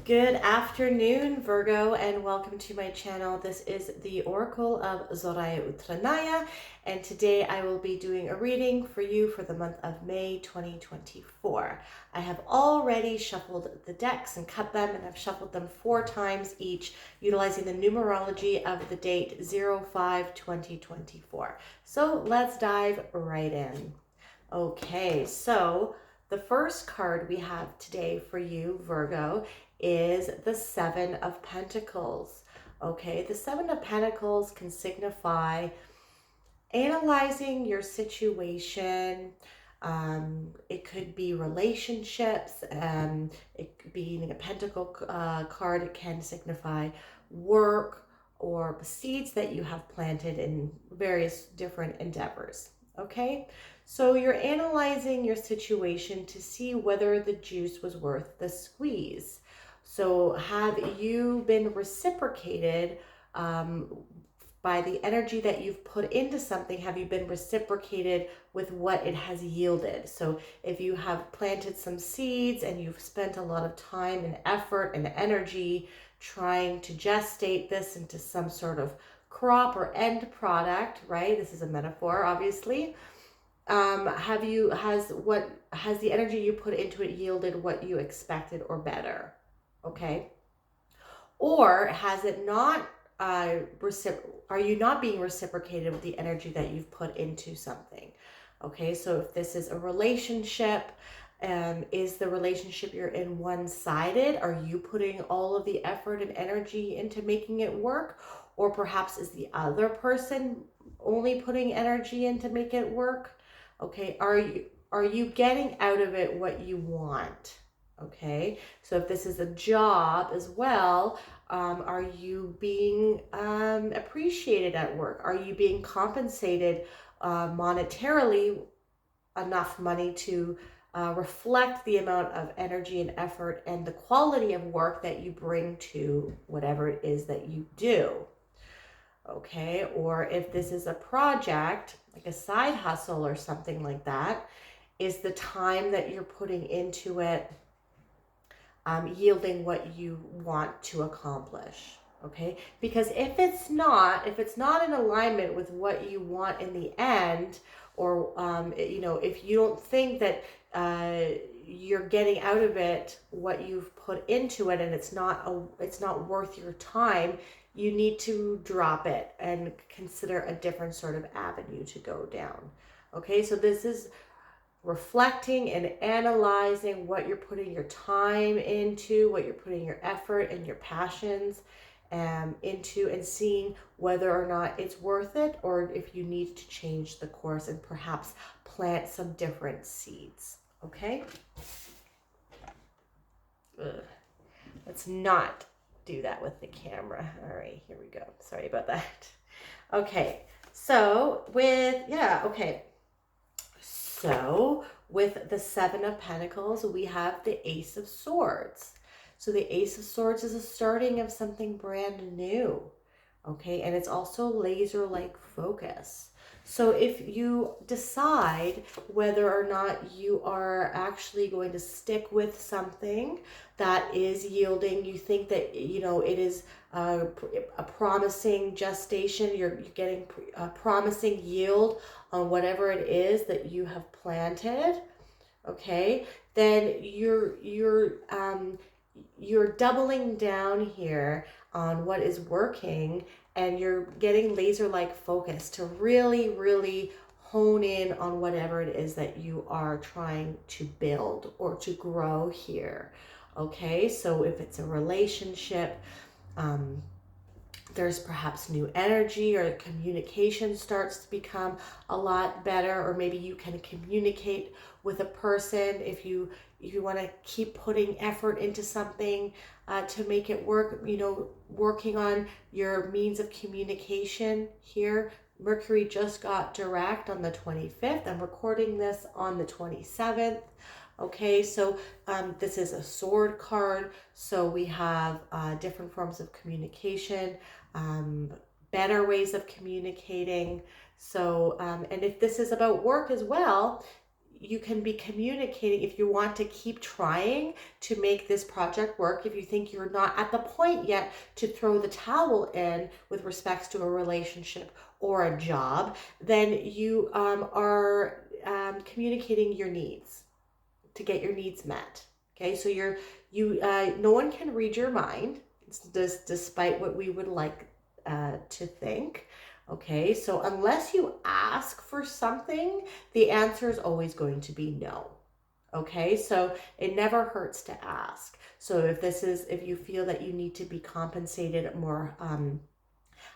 Good afternoon, Virgo, and welcome to my channel. This is the Oracle of Zoraya Utranaya, and today I will be doing a reading for you for the month of May 2024. I have already shuffled the decks and cut them, and I've shuffled them 4 times each, utilizing the numerology of the date 05-2024. So let's dive right in. Okay, so the first card we have today for you, Virgo, is the Seven of Pentacles. Okay, the Seven of Pentacles can signify analyzing your situation. It could be relationships. Being a pentacle card, it can signify work or seeds that you have planted in various different endeavors. Okay, so you're analyzing your situation to see whether the juice was worth the squeeze. So have you been reciprocated by the energy that you've put into something? Have you been reciprocated with what it has yielded? So if you have planted some seeds and you've spent a lot of time and effort and energy trying to gestate this into some sort of crop or end product, right? This is a metaphor, obviously. Has the energy you put into it yielded what you expected or better? Okay. Or has it not, are you not being reciprocated with the energy that you've put into something? Okay, so if this is a relationship, is the relationship you're in one-sided? Are you putting all of the effort and energy into making it work? Or perhaps is the other person only putting energy in to make it work? Okay, are you getting out of it what you want? Okay, so if this is a job as well, are you being appreciated at work? Are you being compensated monetarily enough money to reflect the amount of energy and effort and the quality of work that you bring to whatever it is that you do? Okay, or if this is a project, like a side hustle or something like that, is the time that you're putting into it yielding what you want to accomplish? Okay, because if it's not in alignment with what you want in the end, or if you don't think that you're getting out of it what you've put into it, and it's not worth your time, you need to drop it and consider a different sort of avenue to go down. Okay, so this is reflecting and analyzing what you're putting your time into, what you're putting your effort and your passions into, and seeing whether or not it's worth it, or if you need to change the course and perhaps plant some different seeds. Okay? Ugh. Let's not do that with the camera. All right, here we go. Sorry about that. Okay, so So with the Seven of Pentacles, we have the Ace of Swords. So the Ace of Swords is a starting of something brand new. Okay, and it's also laser-like focus. So if you decide whether or not you are actually going to stick with something that is yielding, you think that, it is a promising gestation, you're getting a promising yield on whatever it is that you have planted, okay, then you're doubling down here on what is working, and you're getting laser-like focus to really, really hone in on whatever it is that you are trying to build or to grow here. Okay, so if it's a relationship, there's perhaps new energy, or communication starts to become a lot better, or maybe you can communicate with a person if you want to keep putting effort into something to make it work, working on your means of communication here. Mercury just got direct on the 25th. I'm recording this on the 27th. Okay, so this is a sword card, so we have different forms of communication, better ways of communicating. So, and if this is about work as well, you can be communicating if you want to keep trying to make this project work. If you think you're not at the point yet to throw the towel in with respects to a relationship or a job, then you are communicating your needs to get your needs met. Okay, so no one can read your mind, despite what we would like to think. Okay, so unless you ask for something, the answer is always going to be no. Okay, so it never hurts to ask. So if you feel that you need to be compensated more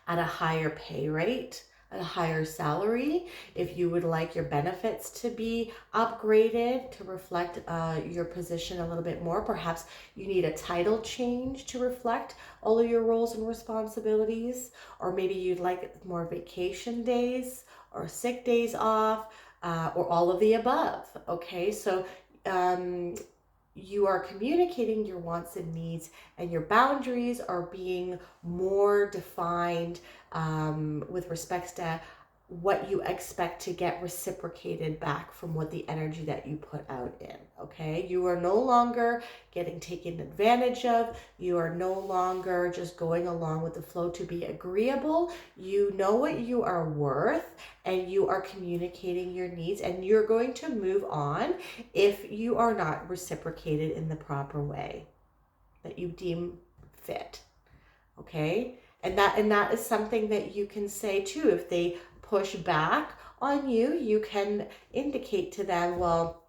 at a higher pay rate, at a higher salary, if you would like your benefits to be upgraded to reflect your position a little bit more, perhaps you need a title change to reflect all of your roles and responsibilities, or maybe you'd like more vacation days or sick days off, or all of the above. Okay, so you are communicating your wants and needs, and your boundaries are being more defined with respects to what you expect to get reciprocated back from what the energy that you put out in. Okay, you are no longer getting taken advantage of. You are no longer just going along with the flow to be agreeable. You know what you are worth, and you are communicating your needs, and you're going to move on if you are not reciprocated in the proper way that you deem fit. Okay, and that is something that you can say too. If they push back on you, you can indicate to them, well,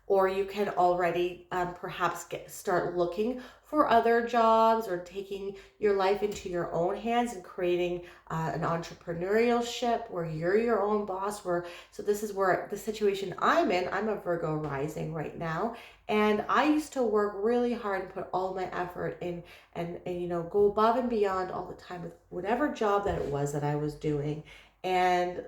or you can already perhaps start looking for other jobs, or taking your life into your own hands and creating an entrepreneurship where you're your own boss. So this is where the situation I'm in. I'm a Virgo rising right now, and I used to work really hard and put all my effort in, and go above and beyond all the time with whatever job that it was that I was doing, and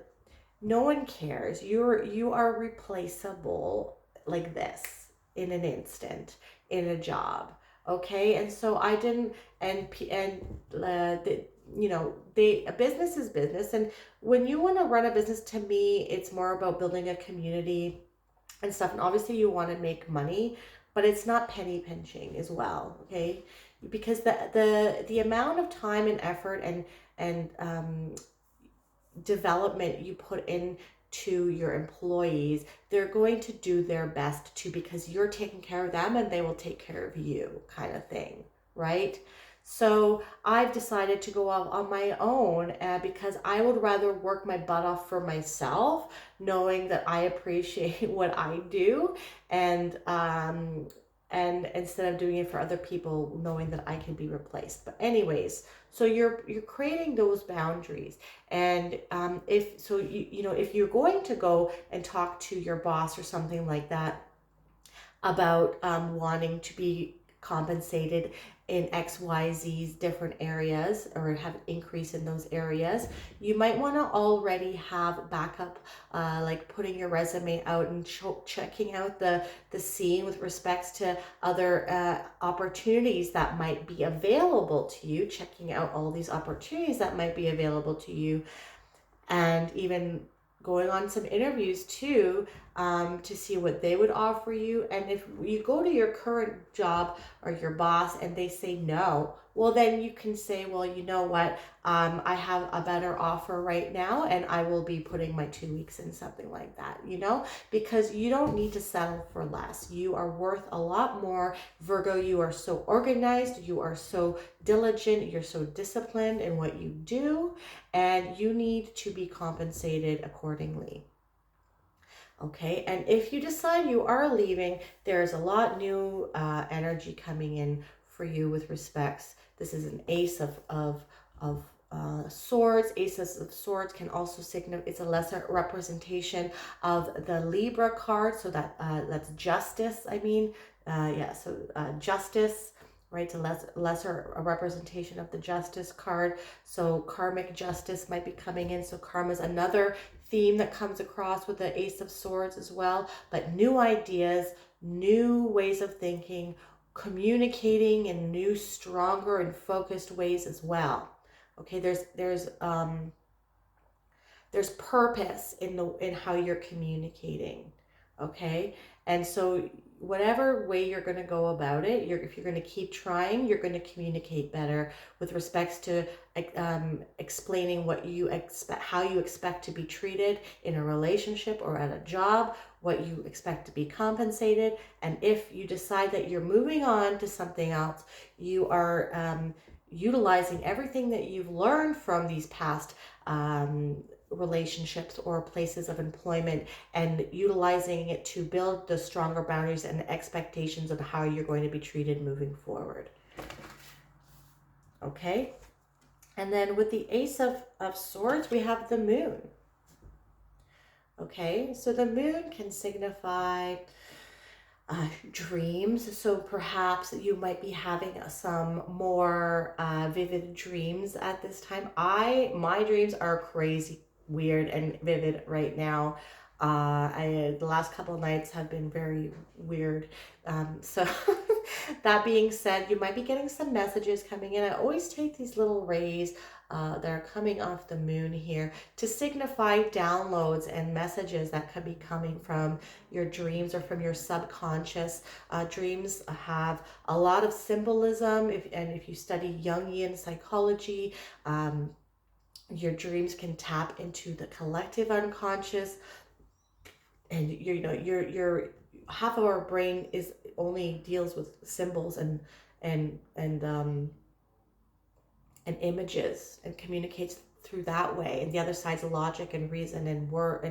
no one cares. You are replaceable like this in an instant in a job. Okay, and so I didn't, a business is business, and when you want to run a business, to me, it's more about building a community and stuff. And obviously, you want to make money, but it's not penny pinching as well. Okay, because the amount of time and effort and development you put into your employees, they're going to do their best to, because you're taking care of them and they will take care of you, kind of thing, right? So I've decided to go out on my own because I would rather work my butt off for myself, knowing that I appreciate what I do, and instead of doing it for other people, knowing that I can be replaced. But anyways, so you're creating those boundaries, and if you're going to go and talk to your boss or something like that about wanting to be compensated in XYZ's different areas, or have an increase in those areas, you might want to already have backup, like putting your resume out and checking out the scene with respects to other opportunities that might be available to you, checking out all these opportunities that might be available to you, and even going on some interviews too, to see what they would offer you. And if you go to your current job or your boss and they say no, well, then you can say, well, you know what, I have a better offer right now, and I will be putting my 2 weeks in, something like that, because you don't need to settle for less. You are worth a lot more. Virgo, you are so organized, you are so diligent, you're so disciplined in what you do, and you need to be compensated accordingly. Okay, and if you decide you are leaving, there's a lot new energy coming in for you with respects. This is an ace of swords. Aces of swords can also signify, it's a lesser representation of the Libra card, so that's justice. Justice, right? It's a lesser representation of the justice card. So karmic justice might be coming in. So karma is another theme that comes across with the Ace of Swords as well. But new ideas, new ways of thinking, communicating in new, stronger and focused ways as well. Okay, there's purpose in how you're communicating. Okay. And so whatever way you're going to go about it, if you're going to keep trying, you're going to communicate better with respects to explaining what you expect, how you expect to be treated in a relationship or at a job, what you expect to be compensated. And if you decide that you're moving on to something else, you are utilizing everything that you've learned from these past relationships or places of employment, and utilizing it to build the stronger boundaries and expectations of how you're going to be treated moving forward. Okay. And then with the Ace of Swords, we have the Moon. Okay. So the Moon can signify dreams. So perhaps you might be having some more vivid dreams at this time. My dreams are crazy, weird, and vivid right now. The last couple of nights have been very weird. So that being said, you might be getting some messages coming in. I always take these little rays that are coming off the moon here to signify downloads and messages that could be coming from your dreams or from your subconscious. Dreams have a lot of symbolism. If you study Jungian psychology, your dreams can tap into the collective unconscious, and your half of our brain is only deals with symbols and images and communicates through that way, and the other side's logic and reason and word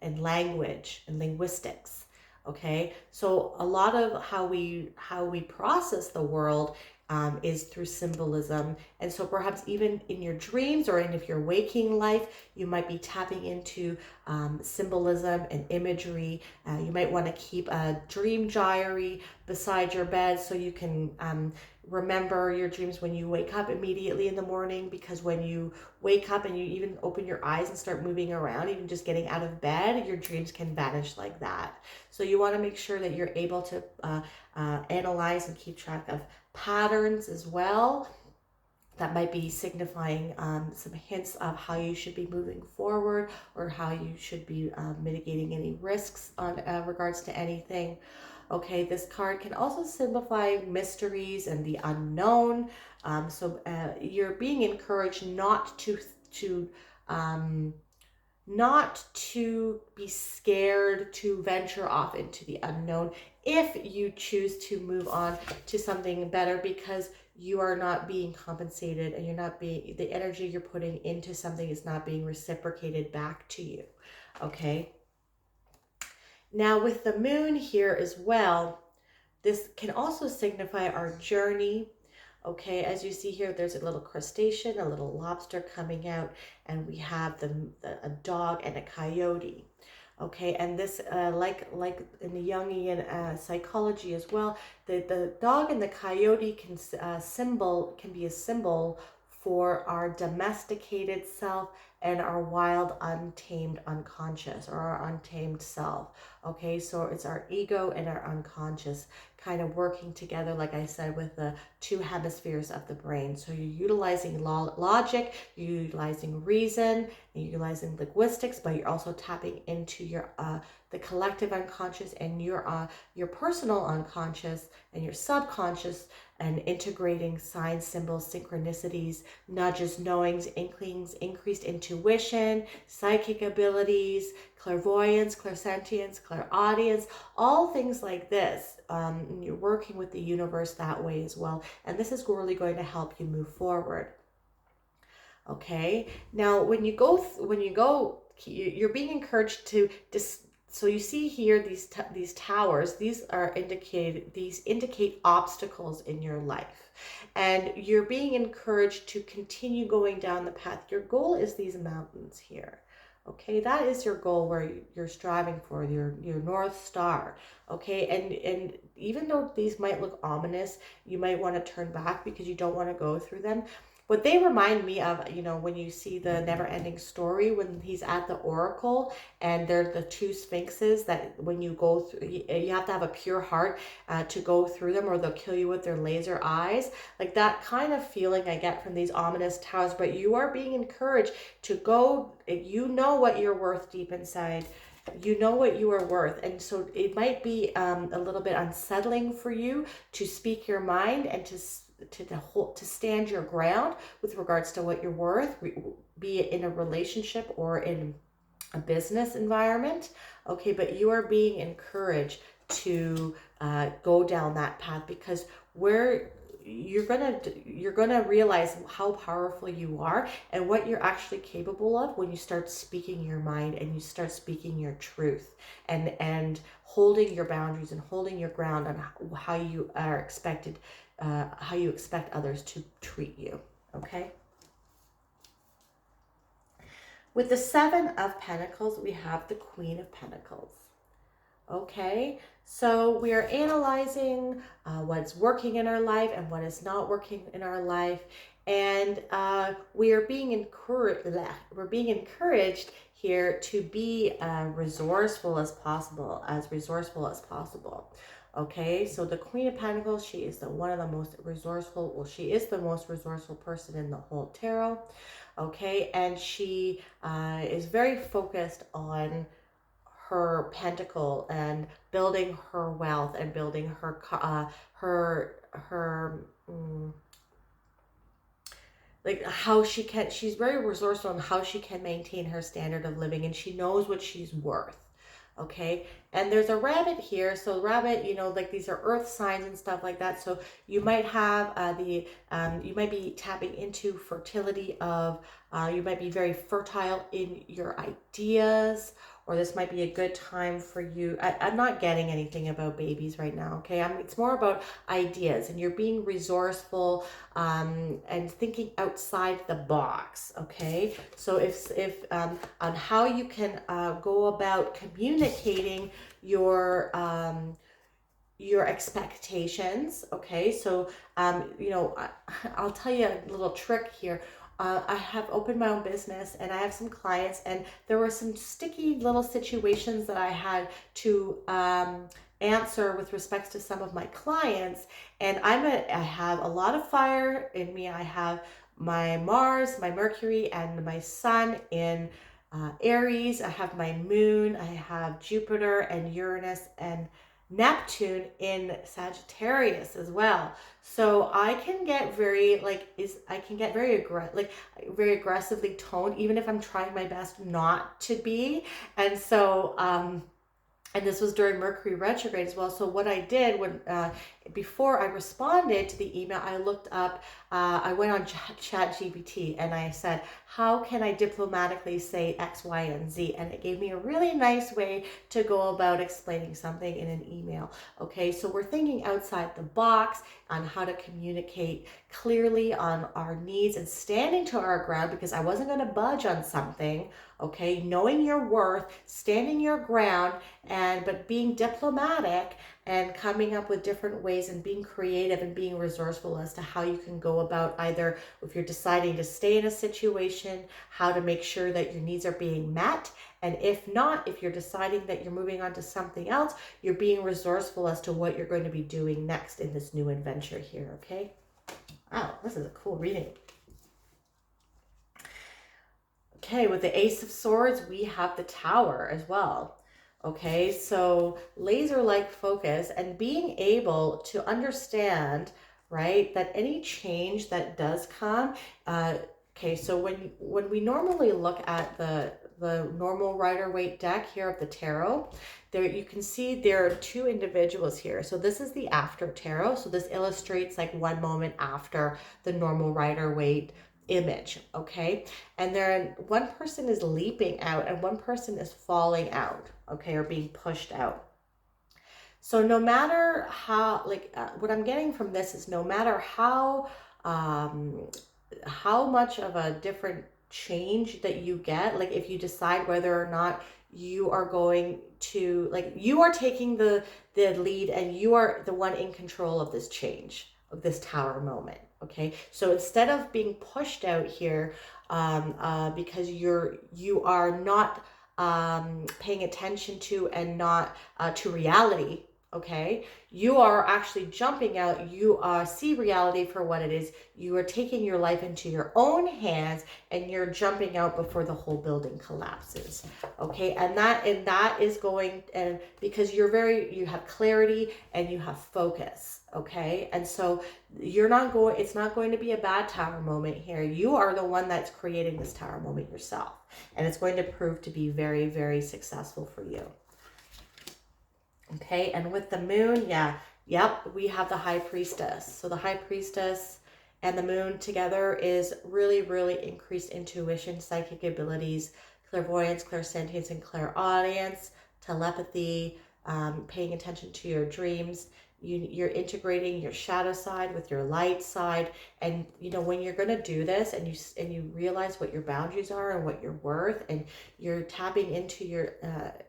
and language and linguistics. Okay, so a lot of how we process the world is through symbolism. And so perhaps even in your dreams or in if your waking life, you might be tapping into symbolism and imagery. You might want to keep a dream diary beside your bed so you can remember your dreams when you wake up immediately in the morning, because when you wake up and you even open your eyes and start moving around, even just getting out of bed, your dreams can vanish like that. So you want to make sure that you're able to analyze and keep track of patterns as well. That might be signifying some hints of how you should be moving forward, or how you should be mitigating any risks on regards to anything. Okay, this card can also signify mysteries and the unknown. So you're being encouraged not to be scared to venture off into the unknown if you choose to move on to something better, because you are not being compensated, and the energy you're putting into something is not being reciprocated back to you. Okay. Now with the moon here as well, this can also signify our journey. Okay, as you see here, there's a little crustacean, a little lobster coming out, and we have a dog and a coyote. Okay, and this, like in the Jungian psychology as well, the dog and the coyote can be a symbol for our domesticated self and our wild, untamed unconscious, or our untamed self. Okay, so it's our ego and our unconscious kind of working together, like I said, with the two hemispheres of the brain. So you're utilizing logic, you're utilizing reason, you're utilizing linguistics, but you're also tapping into your the collective unconscious and your personal unconscious and your subconscious, and integrating signs, symbols, synchronicities, nudges, knowings, inklings, increased intuition, psychic abilities, clairvoyance, clairsentience, clairaudience, all things like this. You're working with the universe that way as well. And this is really going to help you move forward. Okay. Now, when you go, you're being encouraged to so you see here these towers. These indicate obstacles in your life, and you're being encouraged to continue going down the path. Your goal is these mountains here. Okay, that is your goal, where you're striving for your North Star. Okay, and even though these might look ominous, you might want to turn back because you don't want to go through them. What they remind me of, when you see the Never Ending Story, when he's at the Oracle and they're the two sphinxes, that when you go through, you have to have a pure heart to go through them, or they'll kill you with their laser eyes. Like that kind of feeling I get from these ominous towers. But you are being encouraged to go. You know what you're worth deep inside. You know what you are worth. And so it might be a little bit unsettling for you to speak your mind and to stand your ground with regards to what you're worth, be it in a relationship or in a business environment. Okay, but you are being encouraged to go down that path, because where you're gonna realize how powerful you are and what you're actually capable of when you start speaking your mind and you start speaking your truth, and holding your boundaries and holding your ground on how you are expected, how you expect others to treat you. Okay. With the Seven of Pentacles, we have the Queen of Pentacles. Okay, so we are analyzing what's working in our life and what is not working in our life, and we are being encouraged. We're being encouraged here to be resourceful as possible, as resourceful as possible. Okay, so the Queen of Pentacles, she is one of the most resourceful. Well, she is the most resourceful person in the whole tarot. Okay, and she is very focused on her pentacle and building her wealth and building her like how she's very resourceful on how she can maintain her standard of living, and she knows what she's worth. Okay, and there's a rabbit here. So rabbit, like these are earth signs and stuff like that. So you might have you might be tapping into fertility of, you might be very fertile in your ideas, or this might be a good time for you. I'm not getting anything about babies right now, okay? It's more about ideas, and you're being resourceful, and thinking outside the box, okay? So if on how you can go about communicating your expectations, okay? So I'll tell you a little trick here. I have opened my own business and I have some clients, and there were some sticky little situations that I had to answer with respects to some of my clients. And I have a lot of fire in me. I have my Mars, my Mercury, and my Sun in Aries. I have my Moon. I have Jupiter and Uranus and Neptune in Sagittarius as well. So I can get very very aggressively toned, even if I'm trying my best not to be. And so and this was during Mercury retrograde as well. So what I did when before I responded to the email, I looked up, I went on ChatGPT and I said, how can I diplomatically say X, Y, and Z? And it gave me a really nice way to go about explaining something in an email. Okay, so we're thinking outside the box on how to communicate clearly on our needs and standing to our ground, because I wasn't going to budge on something. Okay, knowing your worth, standing your ground, but being diplomatic and coming up with different ways and being creative and being resourceful as to how you can go about, either if you're deciding to stay in a situation, how to make sure that your needs are being met. And if not, if you're deciding that you're moving on to something else, you're being resourceful as to what you're going to be doing next in this new adventure here, okay? Wow, this is a cool reading. Okay, with the Ace of Swords, we have the Tower as well. Okay, so laser-like focus and being able to understand, right, that any change that does come, okay, so when we normally look at the normal Rider-Waite deck here of the tarot, there you can see there are two individuals here. So this is the after tarot. So this illustrates like one moment after the normal Rider-Waite image, okay? And then one person is leaping out and one person is falling out, okay, or being pushed out. So no matter how, what I'm getting from this is no matter how much of a different change that you get, like if you decide whether or not you are going to, you are taking the lead and you are the one in control of this change, of this Tower moment. Okay, so instead of being pushed out here because you are not paying attention to and not to reality, Okay, you are actually jumping out. You see reality for what it is. You are taking your life into your own hands, and you're jumping out before the whole building collapses. Okay, and that is going, and because you have clarity and you have focus. Okay, and so it's not going to be a bad tower moment here. You are the one that's creating this tower moment yourself, and it's going to prove to be very, very successful for you. Okay, and with the moon, we have the high priestess. So the high priestess and the moon together is really, really increased intuition, psychic abilities, clairvoyance, clairsentience, and clairaudience, telepathy, paying attention to your dreams. You're integrating your shadow side with your light side, and when you're going to do this, and you realize what your boundaries are and what you're worth, and you're tapping into your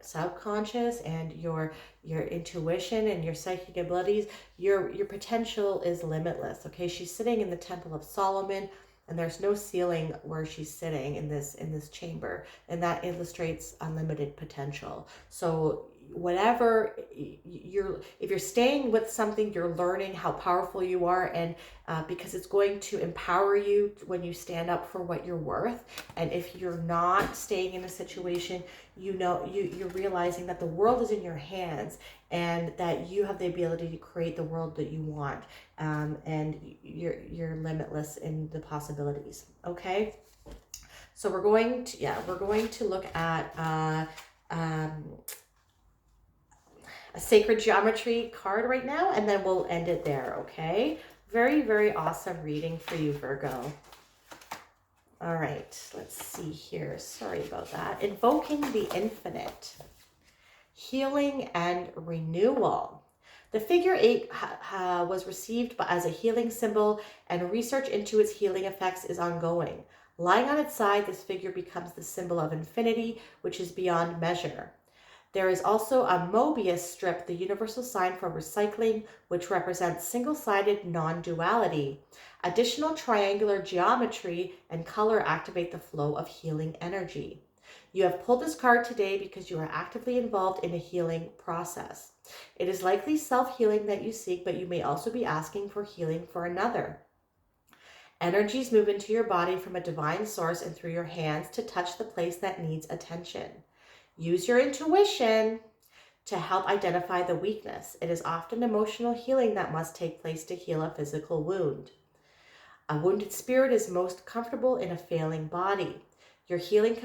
subconscious and your intuition and your psychic abilities, your potential is limitless. Okay, she's sitting in the Temple of Solomon, and there's no ceiling where she's sitting in this chamber, and that illustrates unlimited potential. So whatever if you're staying with something, you're learning how powerful you are, and because it's going to empower you when you stand up for what you're worth. And if you're not staying in a situation, you're realizing that the world is in your hands, and that you have the ability to create the world that you want, and you're limitless in the possibilities. Okay, so we're going to look at a sacred geometry card right now, and then we'll end it there. Okay, very, very awesome reading for you, Virgo. All right, let's see here. Sorry about that. Invoking the infinite, healing and renewal. The figure 8 was received as a healing symbol, and research into its healing effects is ongoing. Lying on its side, this figure becomes the symbol of infinity, which is beyond measure. There is also a Mobius strip, the universal sign for recycling, which represents single-sided non-duality. Additional triangular geometry and color activate the flow of healing energy. You have pulled this card today because you are actively involved in a healing process. It is likely self-healing that you seek, but you may also be asking for healing for another. Energies move into your body from a divine source and through your hands to touch the place that needs attention. Use your intuition to help identify the weakness. It is often emotional healing that must take place to heal a physical wound. A wounded spirit is most comfortable in a failing body. Your healing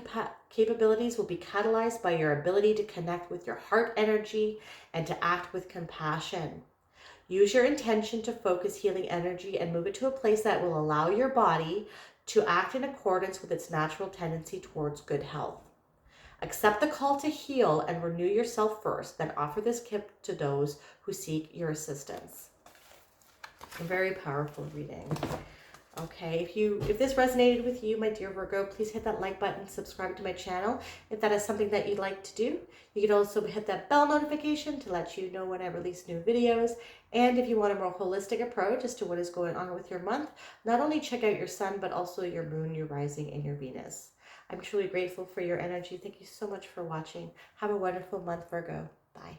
capabilities will be catalyzed by your ability to connect with your heart energy and to act with compassion. Use your intention to focus healing energy and move it to a place that will allow your body to act in accordance with its natural tendency towards good health. Accept the call to heal and renew yourself first, then offer this gift to those who seek your assistance. A very powerful reading. Okay, if this resonated with you, my dear Virgo, please hit that like button, subscribe to my channel if that is something that you'd like to do. You can also hit that bell notification to let you know when I release new videos. And if you want a more holistic approach as to what is going on with your month, not only check out your sun, but also your moon, your rising, and your Venus. I'm truly grateful for your energy. Thank you so much for watching. Have a wonderful month, Virgo. Bye.